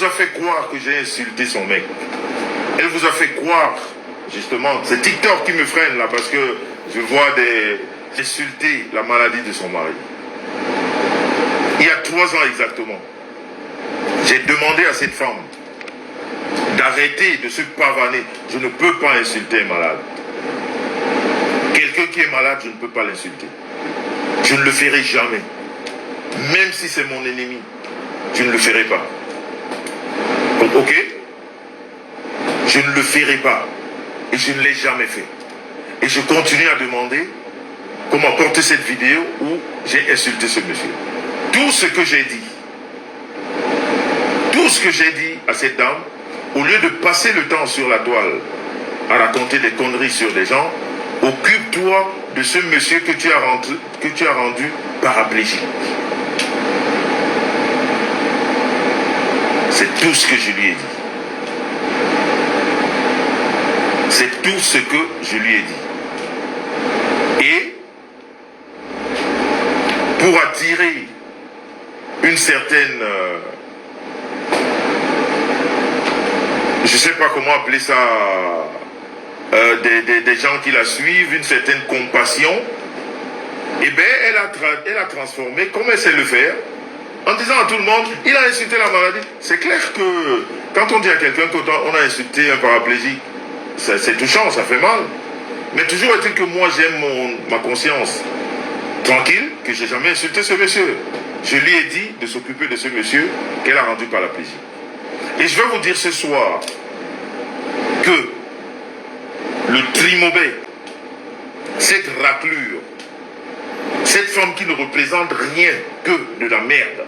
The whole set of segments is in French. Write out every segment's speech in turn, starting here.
vous a fait croire que j'ai insulté son mec. Elle vous a fait croire, justement, c'est TikTok qui me freine là, parce que je vois insulter la maladie de son mari. Il y a 3 ans exactement, j'ai demandé à cette femme d'arrêter de se pavaner. Je ne peux pas insulter un malade. Quelqu'un qui est malade, je ne peux pas l'insulter. Je ne le ferai jamais. Même si c'est mon ennemi, je ne le ferai pas. Donc, ok? Je ne le ferai pas. Et je ne l'ai jamais fait. Et je continue à demander comment porter cette vidéo où j'ai insulté ce monsieur. Tout ce que j'ai dit à cette dame, au lieu de passer le temps sur la toile à raconter des conneries sur des gens, occupe-toi de ce monsieur que tu as rendu paraplégique. C'est tout ce que je lui ai dit. C'est tout ce que je lui ai dit. Et pour attirer une certaine... je ne sais pas comment appeler ça, des gens qui la suivent, une certaine compassion, eh bien, elle a transformé, comme elle sait le faire, en disant à tout le monde, il a insulté la maladie. C'est clair que quand on dit à quelqu'un qu'on a insulté un paraplégique, c'est touchant, ça fait mal. Mais toujours est-il que moi, j'aime ma conscience tranquille, que je n'ai jamais insulté ce monsieur. Je lui ai dit de s'occuper de ce monsieur qu'elle a rendu paraplégique. Et je vais vous dire ce soir que le trimobé, cette raclure, cette femme qui ne représente rien que de la merde,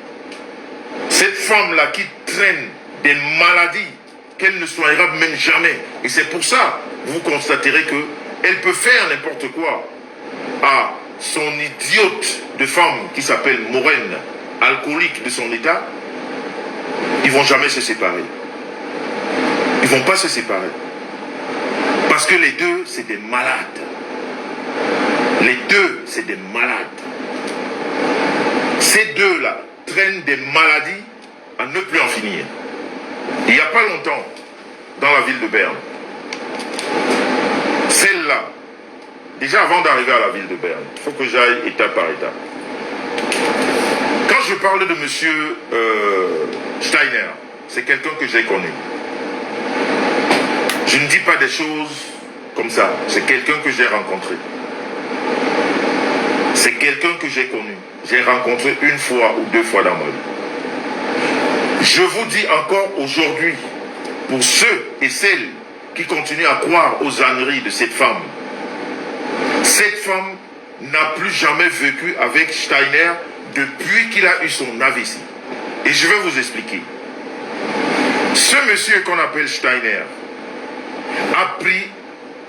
cette femme-là qui traîne des maladies qu'elle ne soignera même jamais. Et c'est pour ça, vous constaterez qu'elle peut faire n'importe quoi à son idiote de femme qui s'appelle Maureen, alcoolique de son état. Ils ne vont jamais se séparer. Ils ne vont pas se séparer. Parce que les deux, c'est des malades. Les deux, c'est des malades. Ces deux-là traînent des maladies à ne plus en finir. Il n'y a pas longtemps, dans la ville de Berne, celle-là, déjà avant d'arriver à la ville de Berne, il faut que j'aille étape par étape. Quand je parle de monsieur Steiner, c'est quelqu'un que j'ai connu. Je ne dis pas des choses comme ça, c'est quelqu'un que j'ai rencontré. C'est quelqu'un que j'ai connu. J'ai rencontré 1 fois ou 2 fois dans ma vie. Je vous dis encore aujourd'hui, pour ceux et celles qui continuent à croire aux âneries de cette femme n'a plus jamais vécu avec Steiner depuis qu'il a eu son AVC. Et je vais vous expliquer. Ce monsieur qu'on appelle Steiner a pris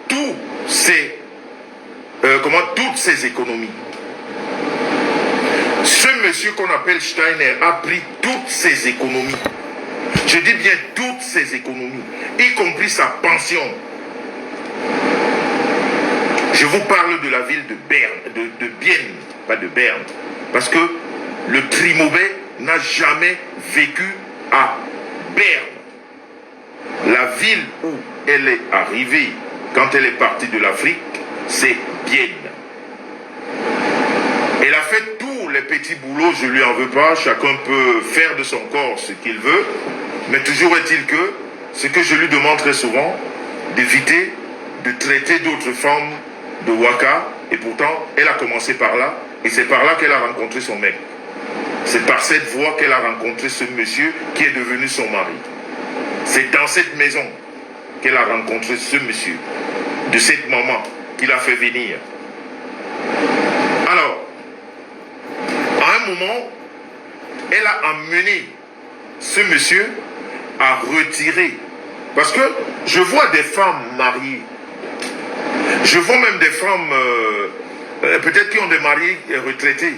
toutes ses économies. Ce monsieur qu'on appelle Steiner a pris toutes ses économies. Je dis bien toutes ses économies, y compris sa pension. Je vous parle de la ville de Berne, de Bienne, pas de Berne. Parce que le trimobé n'a jamais vécu à Berne. La ville où elle est arrivée quand elle est partie de l'Afrique, c'est Bienne. Elle a fait tous les petits boulots, je ne lui en veux pas, chacun peut faire de son corps ce qu'il veut, mais toujours est-il que ce que je lui demande très souvent, d'éviter de traiter d'autres femmes de Waka, et pourtant elle a commencé par là, et c'est par là qu'elle a rencontré son mec. C'est par cette voie qu'elle a rencontré ce monsieur qui est devenu son mari. C'est dans cette maison qu'elle a rencontré ce monsieur, de cette maman qu'il a fait venir. Alors, à un moment, elle a amené ce monsieur à retirer. Parce que je vois des femmes mariées. Je vois même des femmes, peut-être qui ont des maris retraités.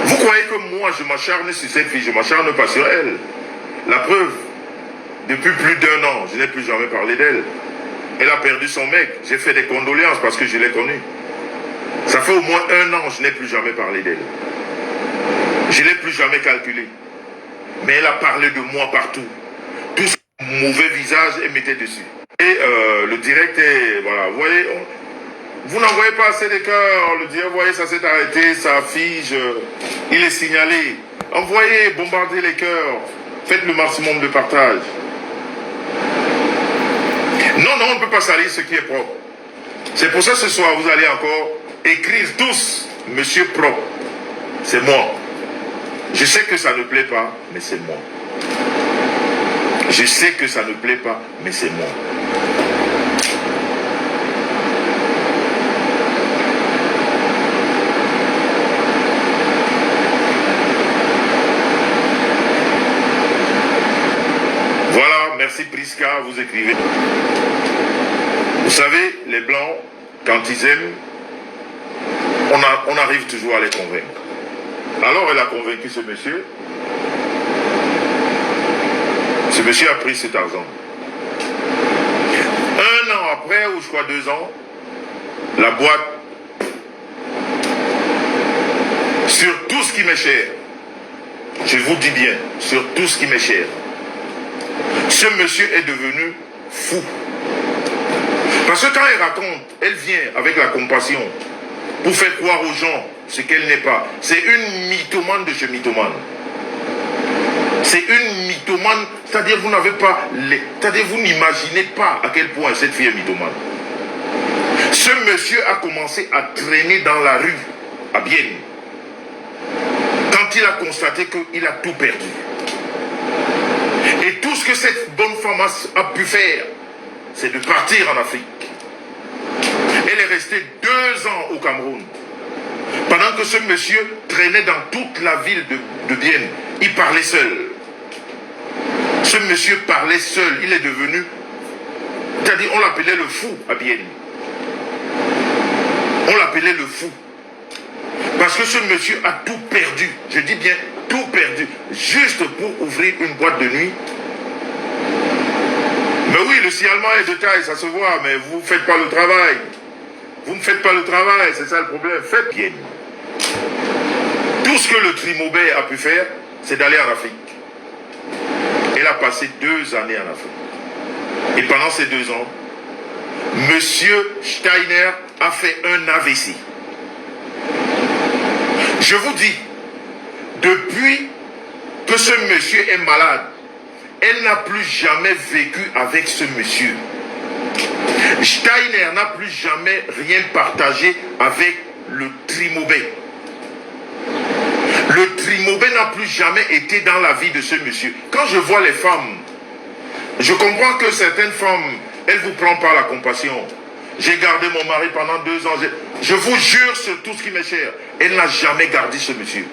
Vous croyez que moi, je m'acharne sur cette fille, je ne m'acharne pas sur elle. La preuve, depuis plus d'1 an, je n'ai plus jamais parlé d'elle. Elle a perdu son mec. J'ai fait des condoléances parce que je l'ai connue. Ça fait au moins 1 an, je n'ai plus jamais parlé d'elle. Je ne l'ai plus jamais calculé. Mais elle a parlé de moi partout. Tout ce mauvais visage, elle mettait dessus. Et le direct est, voilà, vous voyez, vous n'envoyez pas assez de cœurs, le direct, vous voyez, ça s'est arrêté, ça affiche, il est signalé. Envoyez, bombardez les cœurs, faites le maximum de partage. Non, non, on ne peut pas salir ce qui est propre. C'est pour ça ce soir, vous allez encore écrire tous, Monsieur Propre. C'est moi. Je sais que ça ne plaît pas, mais c'est moi. Je sais que ça ne plaît pas, mais c'est moi. Voilà, merci Priska, vous écrivez. Vous savez, les Blancs, quand ils aiment, on arrive toujours à les convaincre. Alors elle a convaincu ce monsieur. Ce monsieur a pris cet argent. 1 an après, ou je crois 2 ans, la boîte, sur tout ce qui m'est cher, je vous dis bien, sur tout ce qui m'est cher, ce monsieur est devenu fou. Parce que quand elle raconte, elle vient avec la compassion pour faire croire aux gens ce qu'elle n'est pas. C'est une mythomane de chez mythomane. C'est une mythomane, c'est-à-dire vous n'avez pas c'est-à-dire vous n'imaginez pas à quel point cette fille est mythomane. Ce monsieur a commencé à traîner dans la rue à Bienne quand il a constaté qu'il a tout perdu. Et tout ce que cette bonne femme a pu faire, c'est de partir en Afrique. Elle est restée 2 ans au Cameroun. Pendant que ce monsieur traînait dans toute la ville de Bienne, il parlait seul. Ce monsieur parlait seul, il est devenu, c'est-à-dire on l'appelait le fou à Bienne. On l'appelait le fou. Parce que ce monsieur a tout perdu, je dis bien tout perdu, juste pour ouvrir une boîte de nuit. Mais oui, le signalement est de taille, ça se voit, mais vous ne faites pas le travail. Vous ne faites pas le travail, c'est ça le problème. Faites bien. Tout ce que le Trimobé a pu faire, c'est d'aller en Afrique. Elle a passé 2 années en Afrique. Et pendant ces 2 ans, Monsieur Steiner a fait un AVC. Je vous dis, depuis que ce monsieur est malade, elle n'a plus jamais vécu avec ce monsieur. Steiner n'a plus jamais rien partagé avec le Trimobé. Le Trimobé n'a plus jamais été dans la vie de ce monsieur. Quand je vois les femmes, je comprends que certaines femmes, elles vous prennent par la compassion. J'ai gardé mon mari pendant 2 ans. Je vous jure sur tout ce qui m'est cher, elle n'a jamais gardé ce monsieur.